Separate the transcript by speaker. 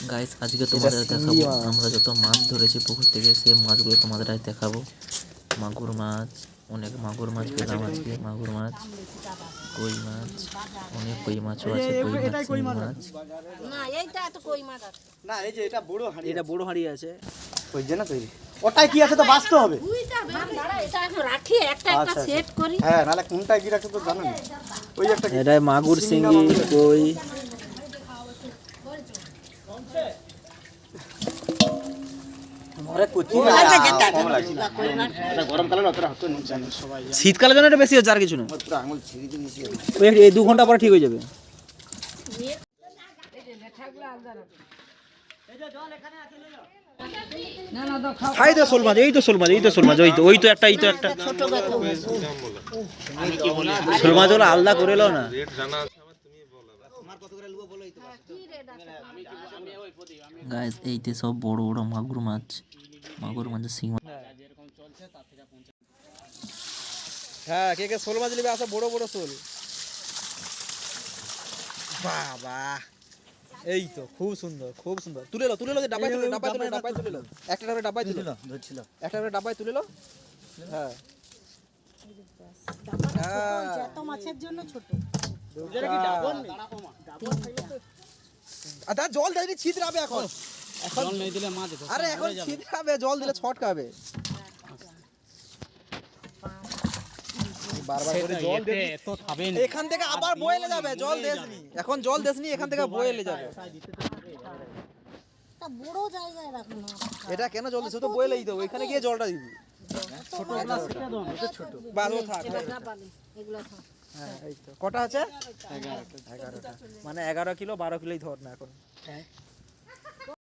Speaker 1: Guys আজকে তোমাদের দেখাবো আমরা যত মাছ ধরেছি পুকুর থেকে সেই মাছগুলো তোমাদের আজ দেখাবো। মাগুর মাছ, অনেক মাগুর মাছ পেলাম আজকে, মাগুর মাছ, কই মাছ, অনেক কই মাছও আছে, কই মাছ, শিং মাছ।
Speaker 2: না এইটা তো কই মাছ আছে
Speaker 3: না এই যে এটা বড় হাঁড়ি,
Speaker 4: এটা বড় হাঁড়ি আছে
Speaker 3: ওই যে না তৈরি ওটাই কি আছে তো বাঁচতে হবে।
Speaker 2: দুইটা দাঁড়া এটা এখন রাখি একটা একটা সেট করি।
Speaker 3: হ্যাঁ নালে কোনটায় কি রাখতে তো জানেন না। ওই একটা
Speaker 4: এটা মাগুর, শিঙ্গি, কই। শীতকালের জন্য এটা বেশি হচ্ছে, আর কিছু না। ওই এই 2 ঘন্টা পরে ঠিক হয়ে যাবে। খাই তো শোল মাছ, এই তো শোল মাছ, এই তো শোল মাছ, ওই তো একটা, এই তো একটা শোল মাছ হলো আলাদা করে লো না।
Speaker 1: গাইস এইতে সব বড় বড় মাগুর মাছ, মাগুর মাছের শিং মাছ।
Speaker 4: হ্যাঁ, কে কে শোল মাছ নেবে আসো, বড় বড় শোল। বাবা এই তো খুব সুন্দর, খুব সুন্দর। তুলে লো, তুলে লো, ডাবায় তুলে, ডাবায় তুলে, ডাবায় তুলে লো। একটা করে ডাবায় তুলে লো, ধরছিল। একটা করে ডাবায় তুলে লো। হ্যাঁ
Speaker 2: যত মাছের জন্য ছোট।
Speaker 3: এটা কি ডাবন নেই?
Speaker 4: আদা জল দিলে ছিটরাবে এখন। এখন জল নেই দিলে মাছ ধরে। আরে এখন ছিটরাবে, জল দিলে ছটকাবে। বারবার করে জল দে, তো খাবে না। এখান থেকে আবার বয়েলে যাবে, জল দেসনি। এখন জল দেসনি, এখান থেকে বয়েলে যাবে।
Speaker 2: তা বড় জায়গায় রাখো না।
Speaker 4: এটা কেন জল দিছ? তো বয়েলেই দাও, ওইখানে গিয়ে জলটা দিবি।
Speaker 2: ছোট গ্লাস এটা দাও, এটা ছোট।
Speaker 4: বালো থাক।
Speaker 2: এটা পালি এগুলা থাক।
Speaker 4: হ্যাঁ এই তো। কটা আছে? 11টা। মানে 11 কিলো 12 কিলোই ধর না এখন।